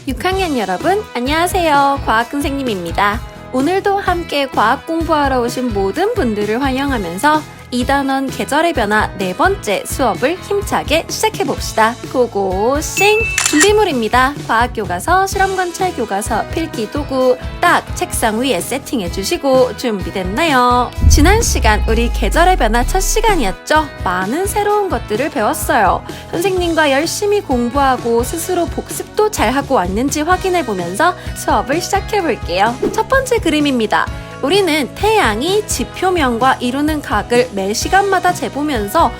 6학년 여러분, 안녕하세요. 과학선생님입니다. 오늘도 함께 과학 공부하러 오신 모든 분들을 환영하면서 2단원 계절의 변화 4번째 수업을 힘차게 시작해봅시다. 고고싱! 준비물입니다. 과학교과서, 실험관찰 교과서, 필기 도구 딱 책상 위에 세팅해주시고 준비됐나요? 지난 시간 우리 계절의 변화 첫 시간이었죠? 많은 새로운 것들을 배웠어요. 선생님과 열심히 공부하고 스스로 복습도 잘하고 왔는지 확인해보면서 수업을 시작해볼게요. 첫 번째 그림입니다. 우리는 태양이 지표면과 이루는 각을 매 시간마다 재보면서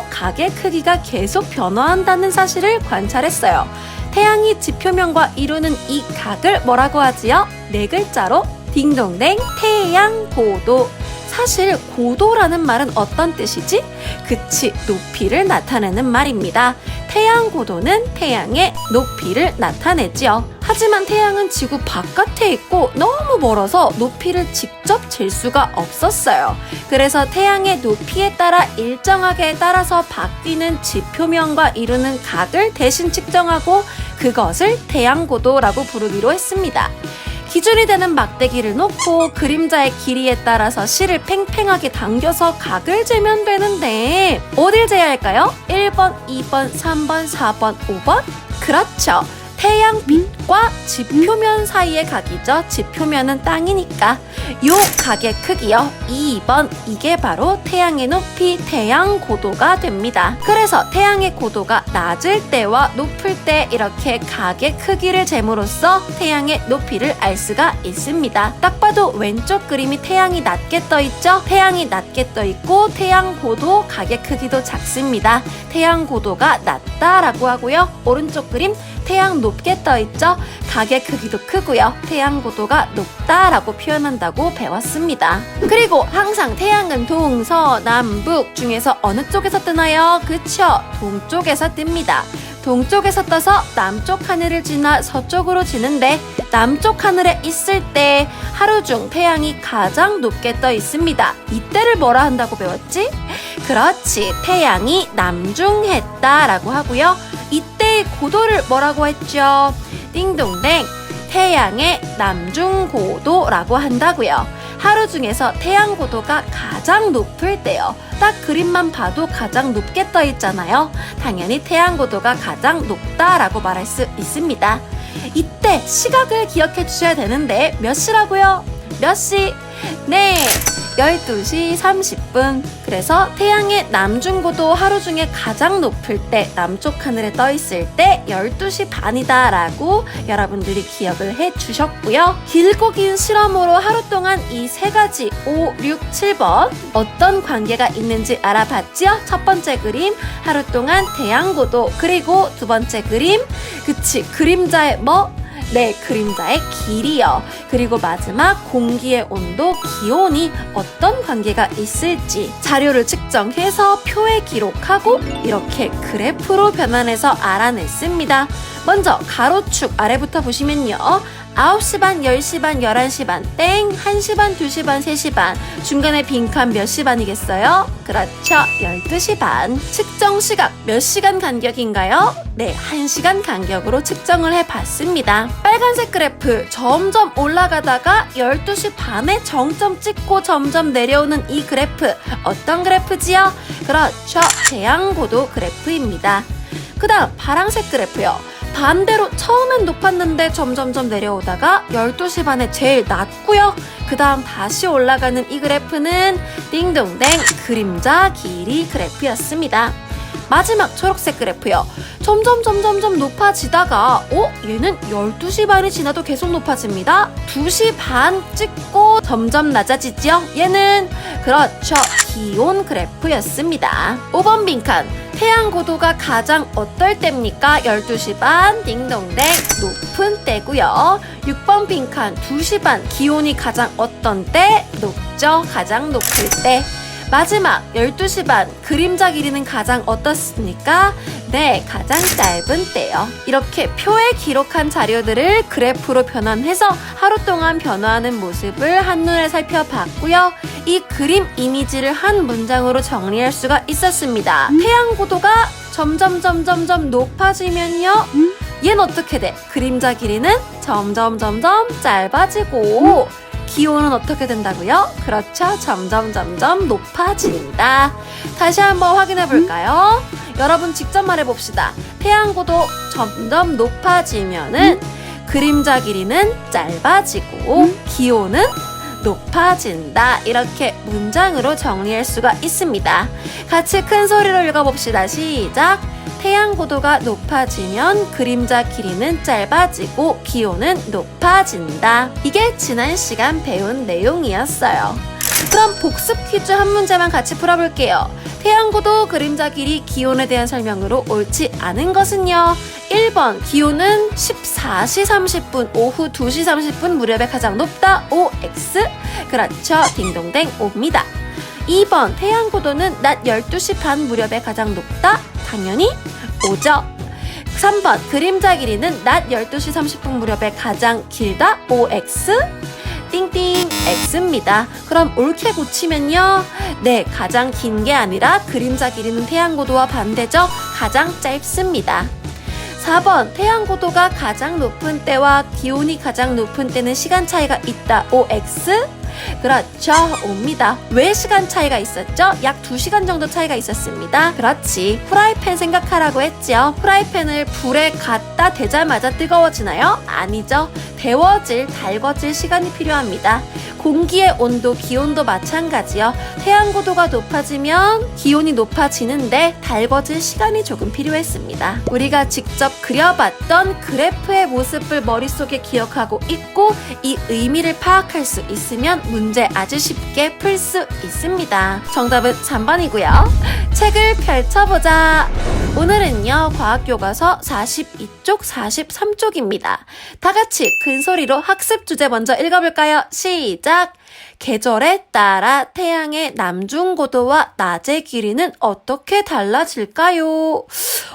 각의 크기가 계속 변화한다는 사실을 관찰했어요. 태양이 지표면과 이루는 이 각을 뭐라고 하지요? 4글자로 딩동댕 태양고도. 사실 고도라는 말은 어떤 뜻이지? 그치, 높이를 나타내는 말입니다. 태양고도는 태양의 높이를 나타내지요. 하지만 태양은 지구 바깥에 있고 너무 멀어서 높이를 직접 잴 수가 없었어요. 그래서 태양의 높이에 따라 일정하게 따라서 바뀌는 지표면과 이루는 각을 대신 측정하고 그것을 태양고도라고 부르기로 했습니다. 기준이 되는 막대기를 놓고 그림자의 길이에 따라서 실을 팽팽하게 당겨서 각을 재면 되는데 어딜 재야 할까요? 1번, 2번, 3번, 4번, 5번? 그렇죠. 태양빛과 지표면 사이의 각이죠. 지표면은 땅이니까. 요 각의 크기요. 2번. 이게 바로 태양의 높이, 태양고도가 됩니다. 그래서 태양의 고도가 낮을 때와 높을 때 이렇게 각의 크기를 잴으로써 태양의 높이를 알 수가 있습니다. 딱 봐도 왼쪽 그림이 태양이 낮게 떠 있죠. 태양이 낮게 떠 있고 태양고도 각의 크기도 작습니다. 태양고도가 낮다라고 하고요. 오른쪽 그림 태양 높게 떠있죠? 각의 크기도 크고요. 태양고도가 높다라고 표현한다고 배웠습니다. 그리고 항상 태양은 동서남북 중에서 어느 쪽에서 뜨나요? 그쵸? 동쪽에서 뜹니다. 동쪽에서 떠서 남쪽 하늘을 지나 서쪽으로 지는데 남쪽 하늘에 있을 때 하루 중 태양이 가장 높게 떠 있습니다. 이때를 뭐라 한다고 배웠지? 그렇지, 태양이 남중했다라고 하고요. 이때의 고도를 뭐라고 했죠? 띵동댕, 태양의 남중고도라고 한다고요. 하루 중에서 태양 고도가 가장 높을 때요. 딱 그림만 봐도 가장 높게 떠 있잖아요. 당연히 태양 고도가 가장 높다라고 말할 수 있습니다. 이때 시각을 기억해 주셔야 되는데 몇 시라고요? 몇 시? 네, 12시 30분. 그래서 태양의 남중고도 하루 중에 가장 높을 때 남쪽 하늘에 떠 있을 때 12시 반이다 라고 여러분들이 기억을 해 주셨고요. 길고 긴 실험으로 하루 동안 이 3가지 5, 6, 7번 어떤 관계가 있는지 알아봤지요? 첫 번째 그림 하루 동안 태양고도, 그리고 두 번째 그림 그치, 그림자의 네, 그림자의 길이요. 그리고 마지막 공기의 온도, 기온이 어떤 관계가 있을지 자료를 측정해서 표에 기록하고 이렇게 그래프로 변환해서 알아냈습니다. 먼저 가로축 아래부터 보시면요. 9시 반, 10시 반, 11시 반, 땡, 1시 반, 2시 반, 3시 반. 중간에 빈칸 몇 시 반이겠어요? 그렇죠, 12시 반. 측정 시각 몇 시간 간격인가요? 네, 1시간 간격으로 측정을 해봤습니다. 빨간색 그래프 점점 올라가다가 12시 반에 정점 찍고 점점 내려오는 이 그래프 어떤 그래프지요? 그렇죠, 태양고도 그래프입니다. 그 다음 파란색 그래프요. 반대로 처음엔 높았는데 점점점 내려오다가 12시 반에 제일 낮고요. 그 다음 다시 올라가는 이 그래프는 띵동댕 그림자 길이 그래프였습니다. 마지막 초록색 그래프요. 점점 높아지다가 얘는 12시 반이 지나도 계속 높아집니다. 2시 반 찍고 점점 낮아지죠. 얘는 그렇죠, 기온 그래프였습니다. 5번 빈칸 태양 고도가 가장 어떨 때입니까? 12시 반 딩동댕 높은 때고요. 6번 빈칸 2시 반 기온이 가장 어떤 때? 높죠. 가장 높을 때. 마지막 12시 반 그림자 길이는 가장 어떻습니까? 네, 가장 짧은 때요. 이렇게 표에 기록한 자료들을 그래프로 변환해서 하루 동안 변화하는 모습을 한눈에 살펴봤고요. 이 그림 이미지를 한 문장으로 정리할 수가 있었습니다. 태양 고도가 점점 높아지면요. 얘는 어떻게 돼? 그림자 길이는 점점 짧아지고 기온은 어떻게 된다고요? 그렇죠. 점점 높아진다. 다시 한번 확인해 볼까요? 여러분 직접 말해 봅시다. 태양고도 점점 높아지면은 그림자 길이는 짧아지고 기온은 높아진다. 이렇게 문장으로 정리할 수가 있습니다. 같이 큰 소리로 읽어봅시다. 시작! 태양고도가 높아지면 그림자 길이는 짧아지고 기온은 높아진다. 이게 지난 시간 배운 내용이었어요. 그럼 복습 퀴즈 한 문제만 같이 풀어볼게요. 태양고도, 그림자 길이, 기온에 대한 설명으로 옳지 않은 것은요. 1번 기온은 14시 30분 오후 2시 30분 무렵에 가장 높다. OX. 그렇죠. 딩동댕 O입니다. 2번 태양고도는 낮 12시 반 무렵에 가장 높다. 당연히 O죠. 3번 그림자 길이는 낮 12시 30분 무렵에 가장 길다. OX. 띵띵 X입니다. 그럼 옳게 고치면요. 네, 가장 긴 게 아니라 그림자 길이는 태양고도와 반대죠. 가장 짧습니다. 4번 태양고도가 가장 높은 때와 기온이 가장 높은 때는 시간 차이가 있다. OX. 그렇죠. 옵니다. 왜 시간 차이가 있었죠? 약 2시간 정도 차이가 있었습니다. 그렇지. 프라이팬 생각하라고 했죠. 프라이팬을 불에 갖다 대자마자 뜨거워지나요? 아니죠. 데워질, 달궈질 시간이 필요합니다. 공기의 온도, 기온도 마찬가지요. 태양고도가 높아지면 기온이 높아지는데 달궈질 시간이 조금 필요했습니다. 우리가 직접 그려봤던 그래프의 모습을 머릿속에 기억하고 있고 이 의미를 파악할 수 있으면 문제 아주 쉽게 풀 수 있습니다. 정답은 3번이고요. 책을 펼쳐보자. 오늘은요, 과학교과서 42쪽, 43쪽입니다. 다 같이 큰 소리로 학습 주제 먼저 읽어볼까요? 시작! 계절에 따라 태양의 남중고도와 낮의 길이는 어떻게 달라질까요?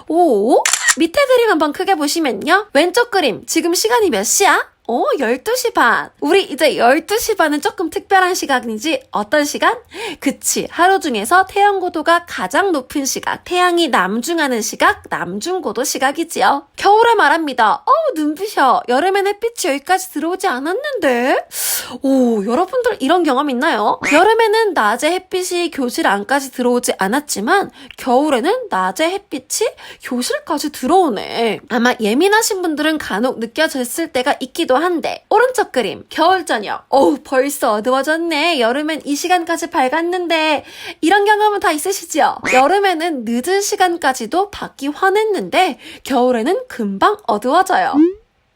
오? 밑에 그림 한번 크게 보시면요. 왼쪽 그림, 지금 시간이 몇 시야? 12시 반. 우리 이제 12시 반은 조금 특별한 시간이지. 어떤 시간? 그치. 하루 중에서 태양고도가 가장 높은 시각, 태양이 남중하는 시각, 남중고도 시각이지요. 겨울에 말합니다. 눈 부셔. 여름엔 햇빛이 여기까지 들어오지 않았는데? 오, 여러분들 이런 경험 있나요? 여름에는 낮에 햇빛이 교실 안까지 들어오지 않았지만 겨울에는 낮에 햇빛이 교실까지 들어오네. 아마 예민하신 분들은 간혹 느껴졌을 때가 있기도 한데. 오른쪽 그림, 겨울 저녁. 벌써 어두워졌네. 여름엔 이 시간까지 밝았는데. 이런 경험은 다 있으시죠? 여름에는 늦은 시간까지도 밖이 환했는데 겨울에는 금방 어두워져요.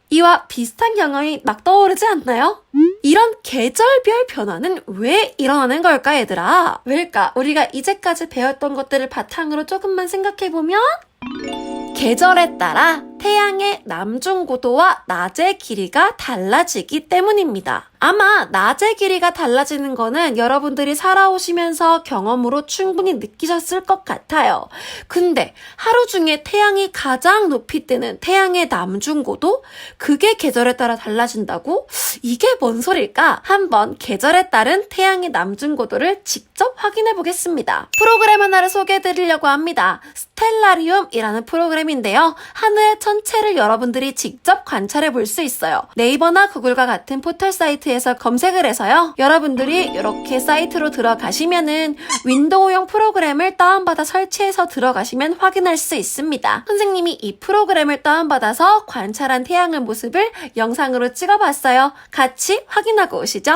이와 비슷한 경험이 막 떠오르지 않나요? 이런 계절별 변화는 왜 일어나는 걸까, 얘들아? 왜일까? 우리가 이제까지 배웠던 것들을 바탕으로 조금만 생각해보면 계절에 따라 태양의 남중고도와 낮의 길이가 달라지기 때문입니다. 아마 낮의 길이가 달라지는 거는 여러분들이 살아오시면서 경험으로 충분히 느끼셨을 것 같아요. 근데 하루 중에 태양이 가장 높이 뜨는 태양의 남중고도? 그게 계절에 따라 달라진다고? 이게 뭔 소릴까? 한번 계절에 따른 태양의 남중고도를 직접 확인해 보겠습니다. 프로그램 하나를 소개해 드리려고 합니다. 스텔라리움이라는 프로그램인데요. 하늘 전체를 여러분들이 직접 관찰해 볼 수 있어요. 네이버나 구글과 같은 포털 사이트에서 검색을 해서요. 여러분들이 이렇게 사이트로 들어가시면은 윈도우용 프로그램을 다운받아 설치해서 들어가시면 확인할 수 있습니다. 선생님이 이 프로그램을 다운받아서 관찰한 태양의 모습을 영상으로 찍어봤어요. 같이 확인하고 오시죠.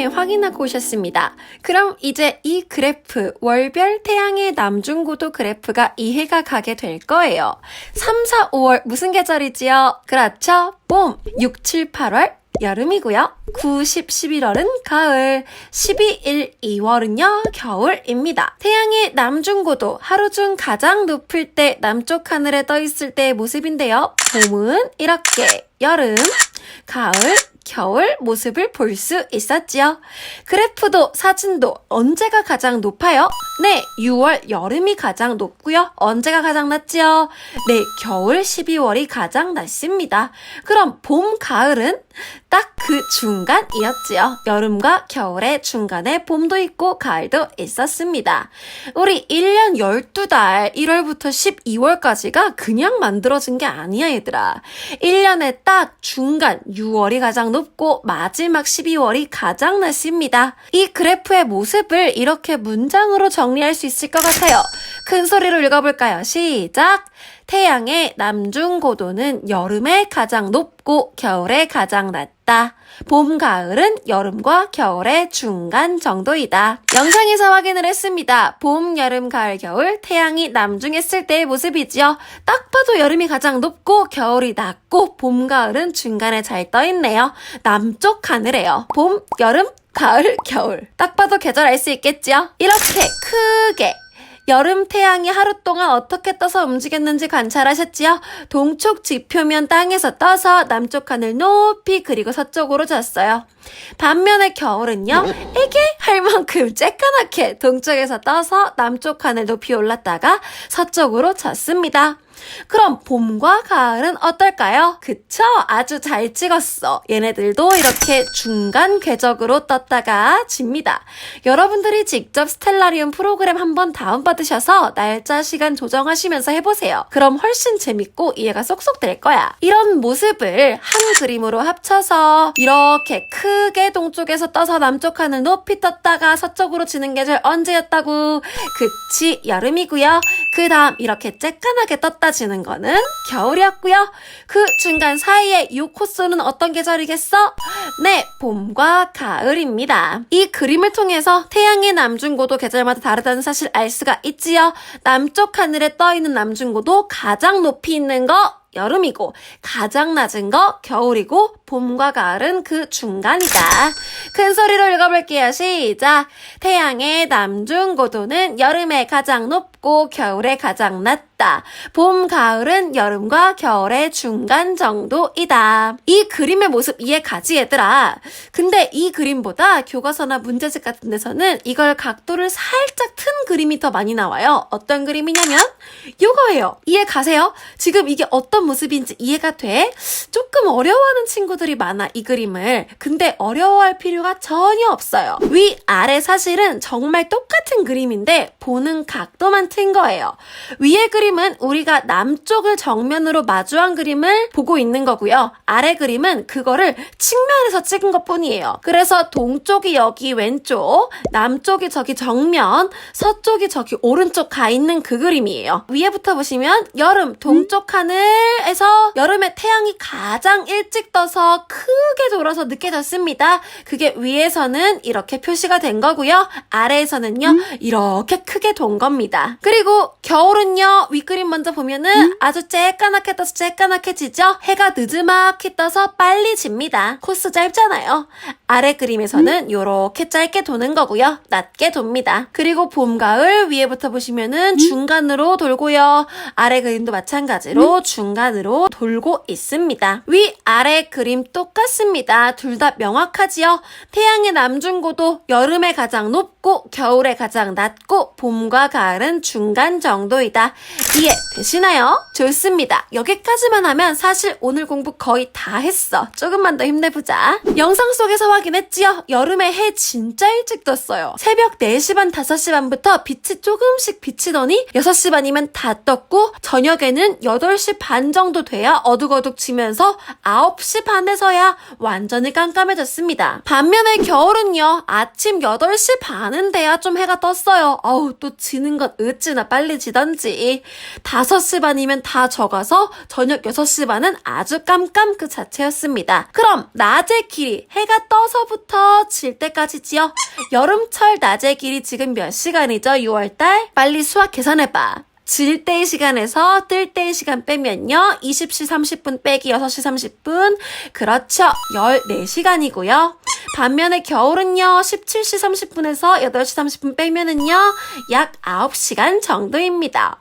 네, 확인하고 오셨습니다. 그럼 이제 이 그래프, 월별 태양의 남중고도 그래프가 이해가 가게 될 거예요. 3, 4, 5월 무슨 계절이지요? 그렇죠? 봄! 6, 7, 8월 여름이고요. 9, 10, 11월은 가을, 12, 1, 2월은요, 겨울입니다. 태양의 남중고도, 하루 중 가장 높을 때 남쪽 하늘에 떠 있을 때의 모습인데요. 봄은 이렇게, 여름, 가을, 겨울 모습을 볼 수 있었지요. 그래프도 사진도 언제가 가장 높아요? 네, 6월 여름이 가장 높고요. 언제가 가장 낮지요? 네, 겨울 12월이 가장 낮습니다. 그럼 봄, 가을은 딱 그 중간이었지요. 여름과 겨울의 중간에 봄도 있고 가을도 있었습니다. 우리 1년 12달 1월부터 12월까지가 그냥 만들어진 게 아니야, 얘들아. 1년에 딱 중간 6월이 가장 높고 마지막 12월이 가장 낮습니다. 이 그래프의 모습을 이렇게 문장으로 정리할 수 있을 것 같아요. 큰 소리로 읽어볼까요? 시작! 태양의 남중고도는 여름에 가장 높고 겨울에 가장 낮다. 봄, 가을은 여름과 겨울의 중간 정도이다. 영상에서 확인을 했습니다. 봄, 여름, 가을, 겨울 태양이 남중했을 때의 모습이지요. 딱 봐도 여름이 가장 높고 겨울이 낮고 봄, 가을은 중간에 잘 떠있네요. 남쪽 하늘에요. 봄, 여름, 가을, 겨울. 딱 봐도 계절 알 수 있겠지요? 이렇게 크게 여름 태양이 하루 동안 어떻게 떠서 움직였는지 관찰하셨지요? 동쪽 지표면 땅에서 떠서 남쪽 하늘 높이 그리고 서쪽으로 졌어요. 반면에 겨울은요, 에게 할 만큼 쬐까맣게 동쪽에서 떠서 남쪽 하늘 높이 올랐다가 서쪽으로 졌습니다. 그럼 봄과 가을은 어떨까요? 그쵸? 아주 잘 찍었어. 얘네들도 이렇게 중간 궤적으로 떴다가 집니다. 여러분들이 직접 스텔라리움 프로그램 한번 다운받으셔서 날짜 시간 조정하시면서 해보세요. 그럼 훨씬 재밌고 이해가 쏙쏙 될 거야. 이런 모습을 한 그림으로 합쳐서 이렇게 크게 동쪽에서 떠서 남쪽 하늘 높이 떴다가 서쪽으로 지는 계절 언제였다고? 그치, 여름이고요. 그 다음 이렇게 쬐깐하게 떴다 지는 거는 겨울이었고요. 그 중간 사이에 이 코스는 어떤 계절이겠어? 네, 봄과 가을입니다. 이 그림을 통해서 태양의 남중고도 계절마다 다르다는 사실 알 수가 있지요. 남쪽 하늘에 떠있는 남중고도 가장 높이 있는 거 여름이고 가장 낮은 거 겨울이고 봄과 가을은 그 중간이다. 큰 소리로 읽어볼게요. 시작! 태양의 남중고도는 여름에 가장 높고 겨울에 가장 낮다. 봄, 가을은 여름과 겨울의 중간 정도이다. 이 그림의 모습 이해 가지 얘들아? 근데 이 그림보다 교과서나 문제집 같은 데서는 이걸 각도를 살짝 튼 그림이 더 많이 나와요. 어떤 그림이냐면 요거예요. 이해 가세요? 지금 이게 어떤 모습인지 이해가 돼? 조금 어려워하는 친구들이 많아, 이 그림을. 근데 어려워할 필요가 전혀 없어요. 위, 아래 사실은 정말 똑같은 그림인데 보는 각도만 튼 거예요. 위의 그림은 우리가 남쪽을 정면으로 마주한 그림을 보고 있는 거고요. 아래 그림은 그거를 측면에서 찍은 것 뿐이에요. 그래서 동쪽이 여기 왼쪽, 남쪽이 저기 정면, 서쪽이 저기 오른쪽 가 있는 그 그림이에요. 위에부터 보시면 여름, 동쪽 하늘에서 여름에 태양이 가장 일찍 떠서 크게 돌아서 늦게 졌습니다. 그게 위에서는 이렇게 표시가 된 거고요. 아래에서는요, 이렇게 크게 돈 겁니다. 그리고 겨울은요, 윗그림 먼저 보면은 아주 쬐까맣게 떠서 쬐까맣게 지죠? 해가 느즈막히 떠서 빨리 집니다. 코스 짧잖아요. 아래 그림에서는 요렇게 짧게 도는 거고요. 낮게 돕니다. 그리고 봄, 가을 위에부터 보시면은 중간으로 돌고요. 아래 그림도 마찬가지로 중간으로 돌고 있습니다. 위, 아래 그림 똑같습니다. 둘 다 명확하지요? 태양의 남중고도 여름에 가장 높고 겨울에 가장 낮고 봄과 가을은 중간 정도이다. 이해되시나요? 좋습니다. 여기까지만 하면 사실 오늘 공부 거의 다 했어. 조금만 더 힘내보자. 영상 속에서 확인했지요? 여름에 해 진짜 일찍 떴어요. 새벽 4시 반, 5시 반부터 빛이 조금씩 비치더니 6시 반이면 다 떴고 저녁에는 8시 반 정도 돼야 어둑어둑지면서 9시 반에서야 완전히 깜깜해졌습니다. 반면에 겨울은요, 아침 8시 반은 돼야 좀 해가 떴어요. 어우, 또 지는 건 어찌나 빨리 지던지. 5시 반이면 다 져가서 저녁 6시 반은 아주 깜깜 그 자체였습니다. 그럼 낮의 길이 해가 떠서부터 질 때까지지요. 여름철 낮의 길이 지금 몇 시간이죠? 6월달? 빨리 수학 계산해봐. 질 때의 시간에서 뜰 때의 시간 빼면요. 20시 30분 빼기 6시 30분. 그렇죠. 14시간이고요. 반면에 겨울은요. 17시 30분에서 8시 30분 빼면은요. 약 9시간 정도입니다.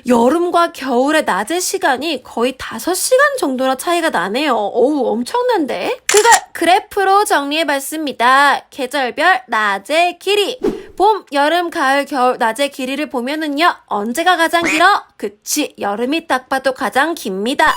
여름과 겨울의 낮의 시간이 거의 5시간 정도나 차이가 나네요. 어우, 엄청난데? 그걸 그래프로 정리해봤습니다. 계절별 낮의 길이. 봄, 여름, 가을, 겨울 낮의 길이를 보면은요. 언제가 가장 길어? 그치, 여름이 딱 봐도 가장 깁니다.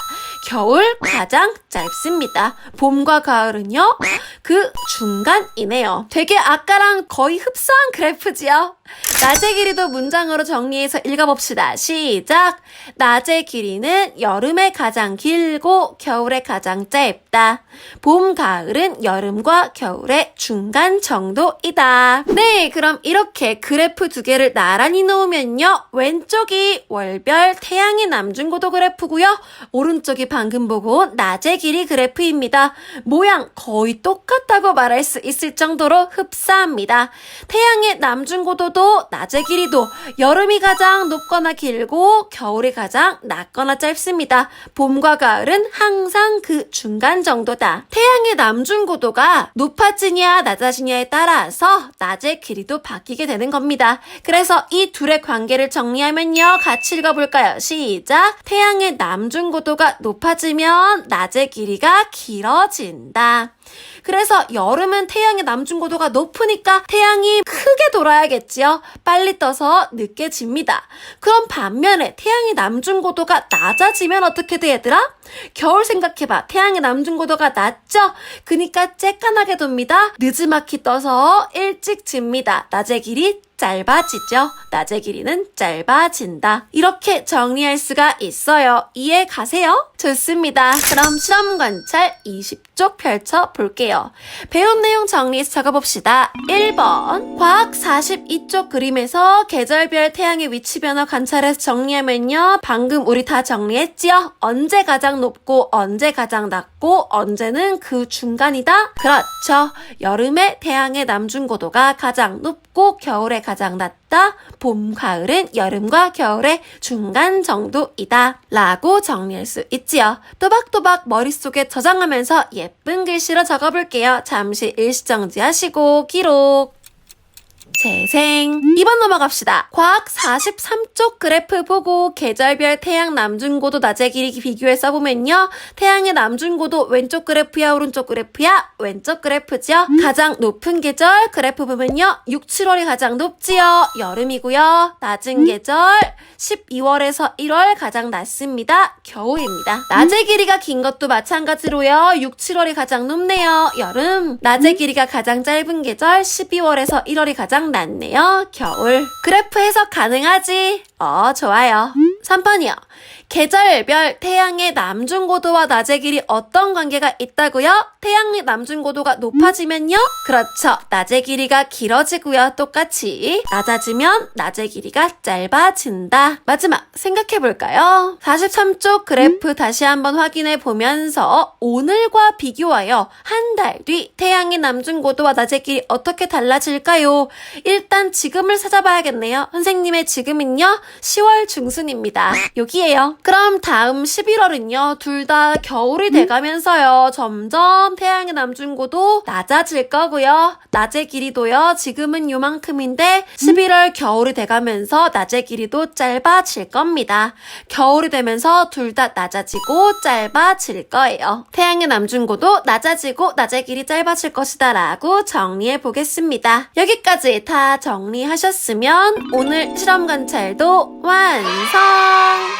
겨울 가장 짧습니다. 봄과 가을은요. 그 중간이네요. 되게 아까랑 거의 흡사한 그래프지요. 낮의 길이도 문장으로 정리해서 읽어봅시다. 시작! 낮의 길이는 여름에 가장 길고 겨울에 가장 짧다. 봄, 가을은 여름과 겨울의 중간 정도이다. 네, 그럼 이렇게 그래프 두 개를 나란히 놓으면요. 왼쪽이 월별 태양의 남중고도 그래프고요. 오른쪽이 방금 보고 온 낮의 길이 그래프입니다. 모양 거의 똑같다고 말할 수 있을 정도로 흡사합니다. 태양의 남중고도도 낮의 길이도 여름이 가장 높거나 길고 겨울이 가장 낮거나 짧습니다. 봄과 가을은 항상 그 중간 정도다. 태양의 남중고도가 높아지냐 낮아지냐에 따라서 낮의 길이도 바뀌게 되는 겁니다. 그래서 이 둘의 관계를 정리하면요. 같이 읽어볼까요? 시작! 태양의 남중고도가 높아지면 낮의 길이가 길어진다. 그래서 여름은 태양의 남중고도가 높으니까 태양이 크게 돌아야겠지요. 빨리 떠서 늦게 집니다. 그럼 반면에 태양의 남중고도가 낮아지면 어떻게 돼, 얘들아? 겨울 생각해봐. 태양의 남중고도가 낮죠? 그니까 쬐깐하게 돕니다. 느지막이 떠서 일찍 집니다. 낮의 길이 짧아지죠. 낮의 길이는 짧아진다. 이렇게 정리할 수가 있어요. 이해 가세요? 좋습니다. 그럼 실험 관찰 20쪽 펼쳐볼게요. 배운 내용 정리해서 적어봅시다. 1번 과학 42쪽 그림에서 계절별 태양의 위치 변화 관찰해서 정리하면요. 방금 우리 다 정리했지요? 언제 가장 높고 언제 가장 낮고 언제는 그 중간이다? 그렇죠. 여름에 태양의 남중고도가 가장 높고 겨울에 가장 낮다. 봄, 가을은 여름과 겨울의 중간 정도이다. 라고 정리할 수 있지요. 또박또박 머릿속에 저장하면서 예쁜 글씨로 적어볼게요. 잠시 일시정지 하시고 기록. 재생. 2번 넘어갑시다. 과학 43쪽 그래프 보고 계절별 태양 남중고도 낮의 길이 비교해 써보면요. 태양의 남중고도 왼쪽 그래프야 오른쪽 그래프야? 왼쪽 그래프죠. 가장 높은 계절 그래프 보면요. 6, 7월이 가장 높지요. 여름이고요. 낮은 계절 12월에서 1월 가장 낮습니다. 겨울입니다. 낮의 길이가 긴 것도 마찬가지로요. 6, 7월이 가장 높네요. 여름. 낮의 길이가 가장 짧은 계절 12월에서 1월이 가장 낮네요. 겨울. 그래프 해석 가능하지? 좋아요. 3번이요. 계절별 태양의 남중고도와 낮의 길이 어떤 관계가 있다고요? 태양의 남중고도가 높아지면요? 그렇죠. 낮의 길이가 길어지고요. 똑같이 낮아지면 낮의 길이가 짧아진다. 마지막 생각해볼까요? 43쪽 그래프 다시 한번 확인해 보면서 오늘과 비교하여 한 달 뒤 태양의 남중고도와 낮의 길이 어떻게 달라질까요? 일단 지금을 찾아봐야겠네요. 선생님의 지금은요? 10월 중순입니다. 여기에요. 그럼 다음 11월은요. 둘 다 겨울이 돼가면서요. 점점 태양의 남중고도 낮아질 거고요. 낮의 길이도요. 지금은 요만큼인데 11월 겨울이 돼가면서 낮의 길이도 짧아질 겁니다. 겨울이 되면서 둘 다 낮아지고 짧아질 거예요. 태양의 남중고도 낮아지고 낮의 길이 짧아질 것이다 라고 정리해 보겠습니다. 여기까지 다 정리하셨으면 오늘 실험 관찰도 완성!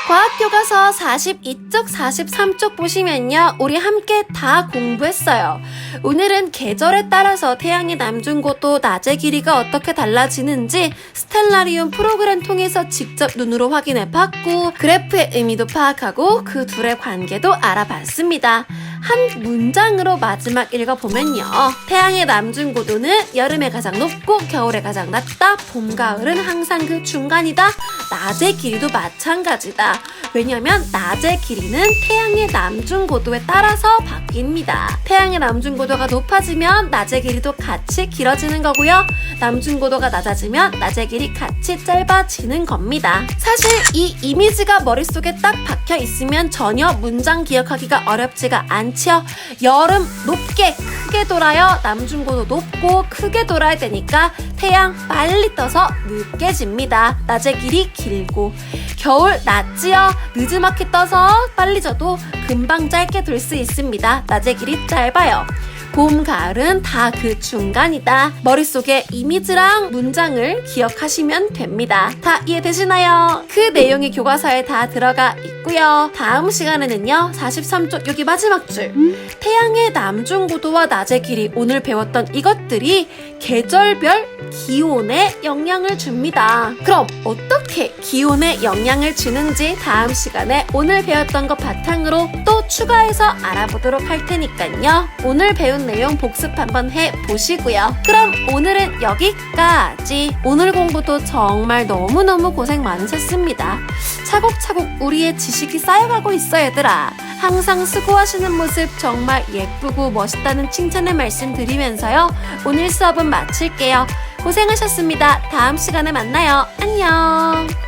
과학교과서 42쪽, 43쪽 보시면요. 우리 함께 다 공부했어요. 오늘은 계절에 따라서 태양의 남중고도, 낮의 길이가 어떻게 달라지는지 스텔라리움 프로그램 통해서 직접 눈으로 확인해 봤고 그래프의 의미도 파악하고 그 둘의 관계도 알아봤습니다. 한 문장으로 마지막 읽어보면요. 태양의 남중고도는 여름에 가장 높고 겨울에 가장 낮다. 봄, 가을은 항상 그 중간이다. 낮의 길이도 마찬가지다. 왜냐면 낮의 길이는 태양의 남중고도에 따라서 바뀝니다. 태양의 남중고도가 높아지면 낮의 길이도 같이 길어지는 거고요. 남중고도가 낮아지면 낮의 길이 같이 짧아지는 겁니다. 사실 이 이미지가 머릿속에 딱 박혀 있으면 전혀 문장 기억하기가 어렵지가 않지요. 여름 높게 크게 돌아요. 남중고도 높고 크게 돌아야 되니까 태양 빨리 떠서 늦게 집니다. 낮의 길이 길고 겨울 낮지요. 늦지막히 떠서 빨리 져도 금방 짧게 돌 수 있습니다. 낮의 길이 짧아요. 봄, 가을은 다 그 중간이다. 머릿속에 이미지랑 문장을 기억하시면 됩니다. 다 이해되시나요? 그 내용이 교과서에 다 들어가 있고요. 다음 시간에는요. 43쪽 여기 마지막 줄. 태양의 남중고도와 낮의 길이 오늘 배웠던 이것들이 계절별 기온에 영향을 줍니다. 그럼 어떻게 기온에 영향을 주는지 다음 시간에 오늘 배웠던 것 바탕으로 또 추가해서 알아보도록 할 테니까요. 오늘 배운 내용 복습 한번 해보시고요. 그럼 오늘은 여기까지. 오늘 공부도 정말 너무너무 고생 많으셨습니다. 차곡차곡 우리의 지식이 쌓여가고 있어 얘들아. 항상 수고하시는 모습 정말 예쁘고 멋있다는 칭찬의 말씀 드리면서요. 오늘 수업은 마칠게요. 고생하셨습니다. 다음 시간에 만나요. 안녕.